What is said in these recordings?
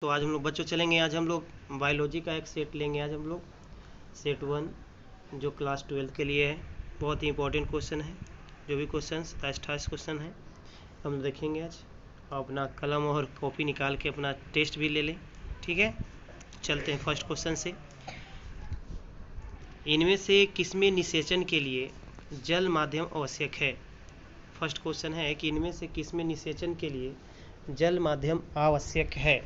तो आज हम लोग बच्चों चलेंगे। आज हम लोग बायोलॉजी का एक सेट लेंगे। आज हम लोग सेट 1 जो क्लास 12 के लिए है। बहुत ही इंपॉर्टेंट क्वेश्चन है। जो भी क्वेश्चन 28 क्वेश्चन है हम देखेंगे आज। अपना कलम और कॉपी निकाल के अपना टेस्ट भी ले लें, ठीक है। चलते हैं फर्स्ट क्वेश्चन से। इनमें से किसमें निषेचन के लिए जल माध्यम आवश्यक है। फर्स्ट क्वेश्चन है कि इनमें से किसमें निषेचन के लिए जल माध्यम आवश्यक है।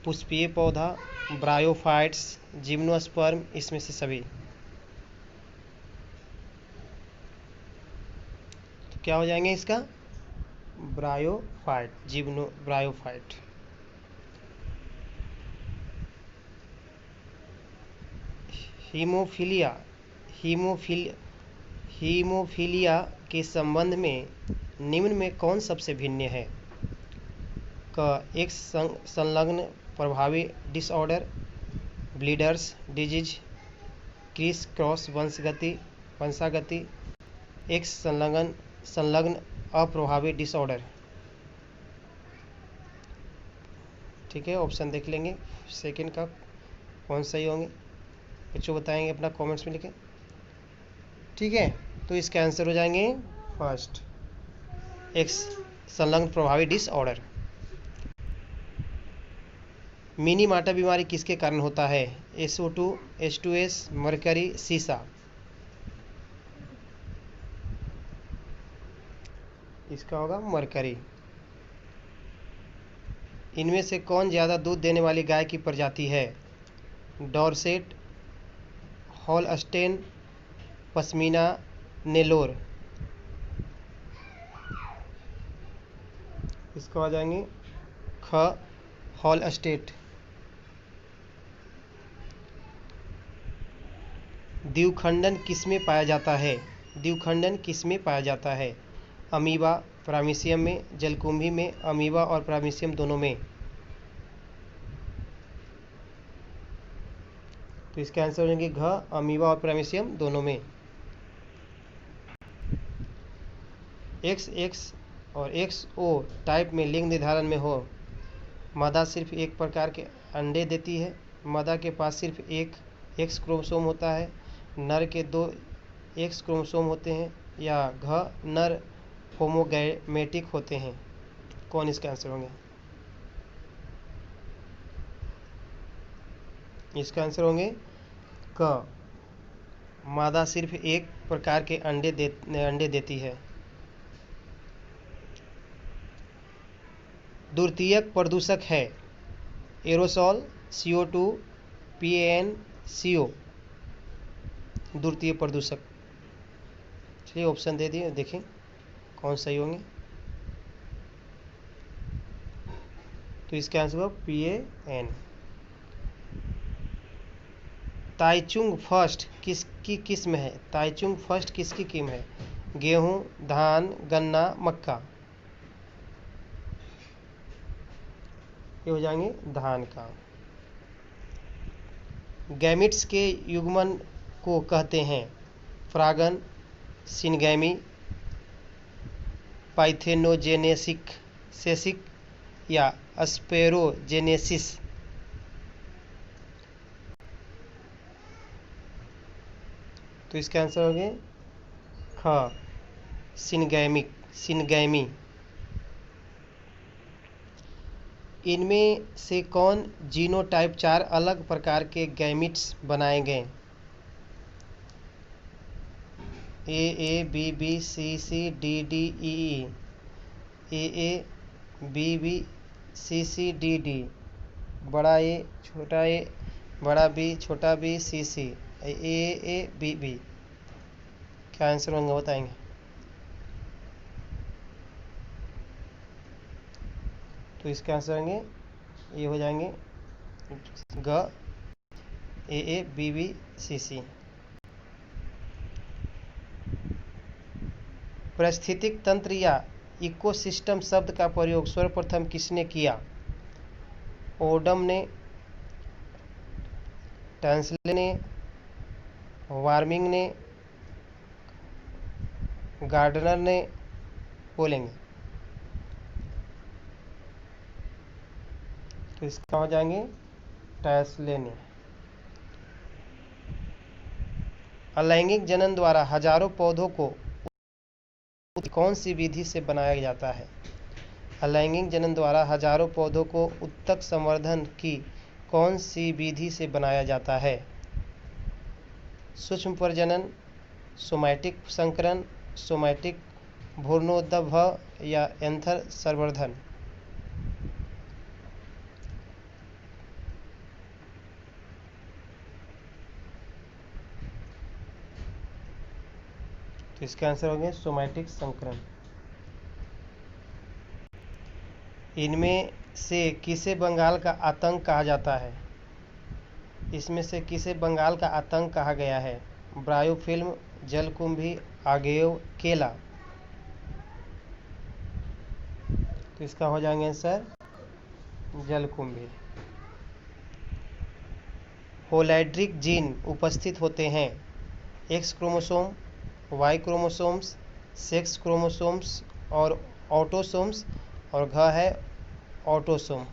पुष्पीय पौधा, ब्रायोफाइट्स, जिम्नोस्पर्म, इसमें से सभी। तो क्या हो जाएंगे इसका? Bryophyte, bryophyte. हीमोफीलिया हीमोफीलिया के संबंध में निम्न में कौन सबसे भिन्न है? क एक संलग्न प्रभावी disorder, bleeders disease, criss cross वंशागति, एक संलग्न अप्रभावी डिसऑर्डर। ठीक है, ऑप्शन देख लेंगे सेकंड का कौन सही होंगे। बच्चों बताएंगे अपना कमेंट्स में लिखें, ठीक है। तो इसका आंसर हो जाएंगे फर्स्ट, एक संलग्न प्रभावी डिसऑर्डर। मिनी माटा बीमारी किसके कारण होता है? SO2, H2S, मरकरी, सीसा। इसका होगा मरकरी। इनमें से कौन ज़्यादा दूध देने वाली गाय की प्रजाति है? डॉर्सेट, हॉलस्टेन, पश्मीना, नेलोर। इसको आ जाएंगे ख, हॉलस्टेट। द्विखंडन किसमें पाया जाता है? द्विखंडन किसमें पाया जाता है? अमीबा, प्रामीशियम में, जलकुंभी में, अमीबा और प्रामीशियम दोनों में। तो इसका आंसर हो जाएंगे घ, अमीबा और प्रामीशियम दोनों में। XX और XO टाइप में लिंग निर्धारण में हो। मादा सिर्फ एक प्रकार के अंडे देती है। मादा के पास सिर्फ एक X क्रोमोसोम होता है। नर के 2 X क्रोमोसोम होते हैं। या घ, नर होमोगैमेटिक होते हैं। कौन इसका आंसर होंगे? इसका आंसर होंगे क, मादा सिर्फ एक प्रकार के अंडे देती है। द्वितीयक प्रदूषक है एरोसॉल, CO2, PAN, CO। द्वितीय प्रदूषक। चलिए ऑप्शन दे दिए, देखें कौन सही होंगे। तो इसका आंसर होगा PAN। ताइचुंग फर्स्ट किसकी किस्म है? ताइचुंग फर्स्ट किसकी किस्म है? गेहूं, धान, गन्ना, मक्का। ये हो जाएंगे धान का। गैमिट्स के युग्मन को कहते हैं फ्रागन, सिनगैमी, पाइथेनोजेनेसिक या स्पेरोजेनेसिस। तो इसका आंसर हो गया ख, सिनगैमी। इनमें से कौन जीनोटाइप 4 अलग प्रकार के गैमिट्स बनाए गए? AA, BB, CC, DD, EE। AA, BB, CC, DD। बड़ा ए, छोटा ए, बड़ा बी, छोटा बी, CC। AA, BB। क्या आंसर होंगे बताएंगे? तो इसके आंसर होंगे ये हो जाएंगे ग, AA, BB, CC। पारिस्थितिक तंत्र या इकोसिस्टम शब्द का प्रयोग सर्वप्रथम किसने किया? ओडम ने, टैंसले ने, वार्मिंग ने, गार्डनर ने। बोलेंगे तो इसका हो जाएंगे टैस्लेनी। अलैंगिक जनन द्वारा हजारों पौधों को कौन सी विधि से बनाया जाता है? अलैंगिक जनन द्वारा हजारों पौधों को उत्तक संवर्धन की कौन सी विधि से बनाया जाता है? सूक्ष्म प्रजनन, सोमैटिक संकरण, सोमैटिक भ्रूणोद्भव या एंथर संवर्धन? तो इसका आंसर होंगे सोमैटिक संकरण। इनमें से किसे बंगाल का आतंक कहा जाता है? इसमें से किसे बंगाल का आतंक कहा गया है? ब्रायोफिल्म, जलकुंभी, आगेव, केला? तो इसका हो जाएंगे आंसर जलकुंभी। होलाइड्रिक जीन उपस्थित होते हैं X chromosome, Y chromosomes, sex chromosomes और ऑटोसोम्स, और घ है ऑटोसोम।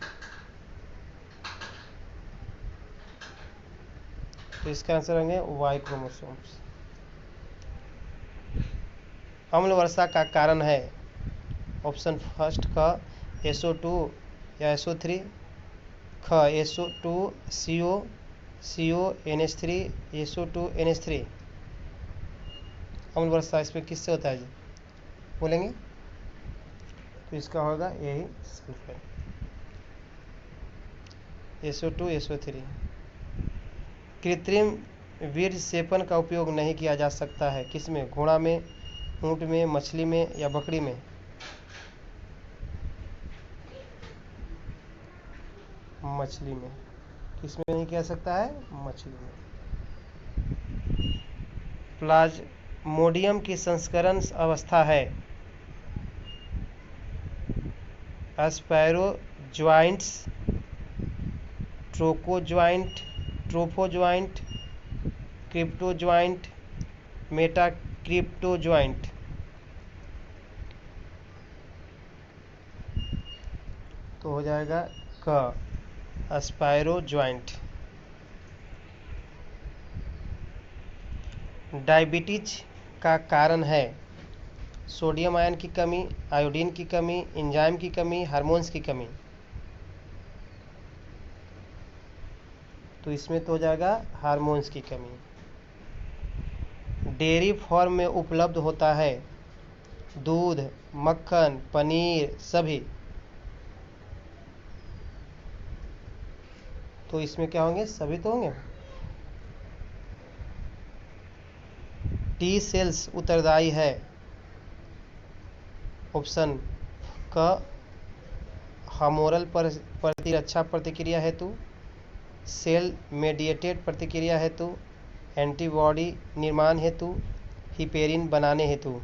तो इसका आंसर होंगे वाई क्रोमोसोम्स। अम्ल वर्षा का कारण है? ऑप्शन फर्स्ट क SO2 या SO3, ख SO2 CO NH3, SO2 NH3। अम्ल वर्षा इसमें किससे होता है जी, बोलेंगे? तो इसका होगा यही सल्फर, SO2 SO3। कृत्रिम वीर्य सेपन का उपयोग नहीं किया जा सकता है किसमें? घोड़ा में, ऊंट में, मछली में या बकरी में? मछली में। किसमें नहीं किया सकता है? मछली में। प्लाज्मोडियम की संस्करण अवस्था है? स्पैरोज्वाइंट्स, ट्रोकोज्वाइंट, ट्रोफोज्वाइंट, क्रिप्टोज्वाइंट, मेटाक्रिप्टोज्वाइंट? तो हो जाएगा क स्पैरोज्वाइंट। डायबिटीज का कारण है? सोडियम आयन की कमी, आयोडीन की कमी, एंजाइम की कमी, हार्मोन्स की कमी? तो इसमें तो हो जाएगा हार्मोन्स की कमी। डेयरी फार्म में उपलब्ध होता है दूध, मक्खन, पनीर, सभी? तो इसमें क्या होंगे? सभी तो होंगे। टी सेल्स उत्तरदायी है? ऑप्शन क हार्मोनल प्रतिरक्षा प्रतिक्रिया हेतु, सेल मेडिएटेड प्रतिक्रिया हेतु, एंटीबॉडी निर्माण हेतु, हिपेरिन बनाने हेतु?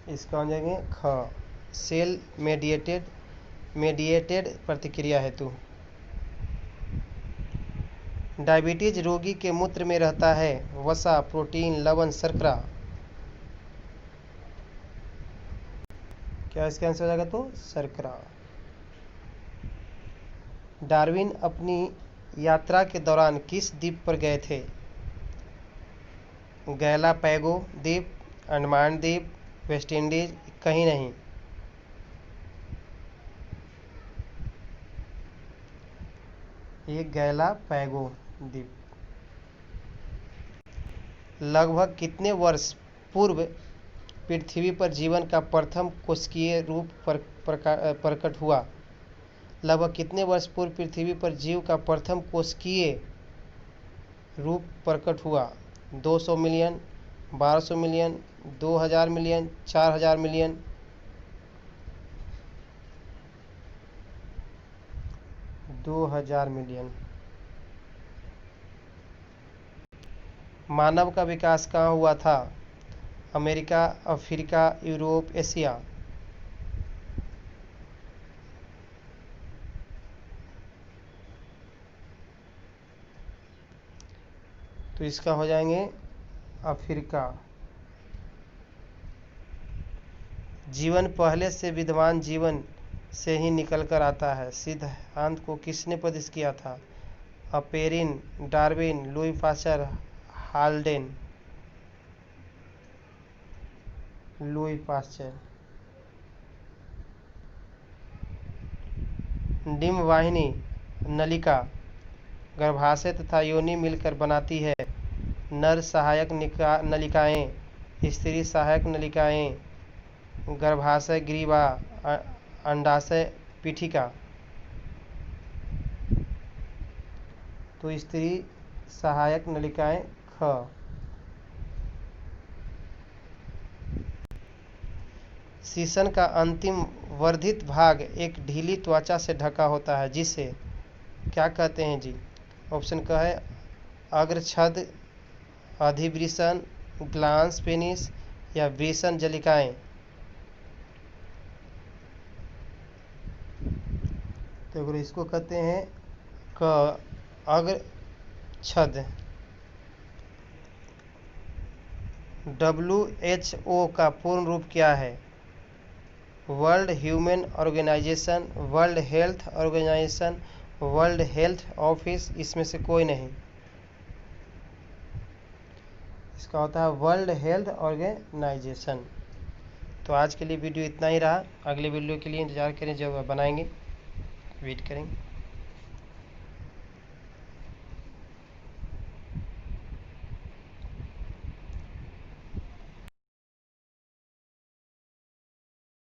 इसका हो जाएंगे ख सेल मेडिएटेड प्रतिक्रिया हेतु। डायबिटीज रोगी के मूत्र में रहता है वसा, प्रोटीन, लवण, शर्करा? क्या इसका आंसर हो जाएगा? तो शर्करा। डार्विन अपनी यात्रा के दौरान किस द्वीप पर गए थे? गैलापैगो द्वीप, अंडमान द्वीप, वेस्ट इंडीज, कहीं नहीं? ये गैलापैगो द्वीप। लगभग कितने वर्ष पूर्व पृथ्वी पर जीवन का प्रथम कोशिकीय रूप प्रकट हुआ? लगभग कितने वर्ष पूर्व पृथ्वी पर जीव का प्रथम कोशिकीय रूप प्रकट हुआ? 200 million, 1200 million, 2000 million, 4000 million? 2000 million. मानव का विकास कहाँ हुआ था? America, Africa, Europe, Asia? तो इसका हो जाएंगे अफ्रीका। जीवन पहले से विद्यमान जीवन से ही निकल कर आता है सिद्धांत को किसने प्रस्तुत किया था? Oparin, Darwin, Louis Pasteur, Haldane. Louis Pasteur. डिम्ब वाहिनी नलिका गर्भाशय तथा योनि मिलकर बनाती है। नर सहायक नलिकाएं, स्त्री सहायक नलिकाएं, गर्भाशय ग्रीवा, अंडाशय पीठिका। तो स्त्री सहायक नलिकाएं ख। शीशन का अंतिम वर्धित भाग एक ढीली त्वचा से ढका होता है जिसे क्या कहते हैं जी? ऑप्शन क है अग्रछद, अधिवृषण, ग्लांस पेनिस या वृषण जलिकाएं। तो इसको कहते हैं क अग्रछद। WHO का पूर्ण रूप क्या है? World human organisation, world health organisation, world health office, इसमें से कोई नहीं। इसका होता है वर्ल्ड हेल्थ ऑर्गेनाइजेशन। तो आज के लिए वीडियो इतना ही रहा। अगले वीडियो के लिए इंतज़ार करें, जब बनाएंगे वेट करेंगे।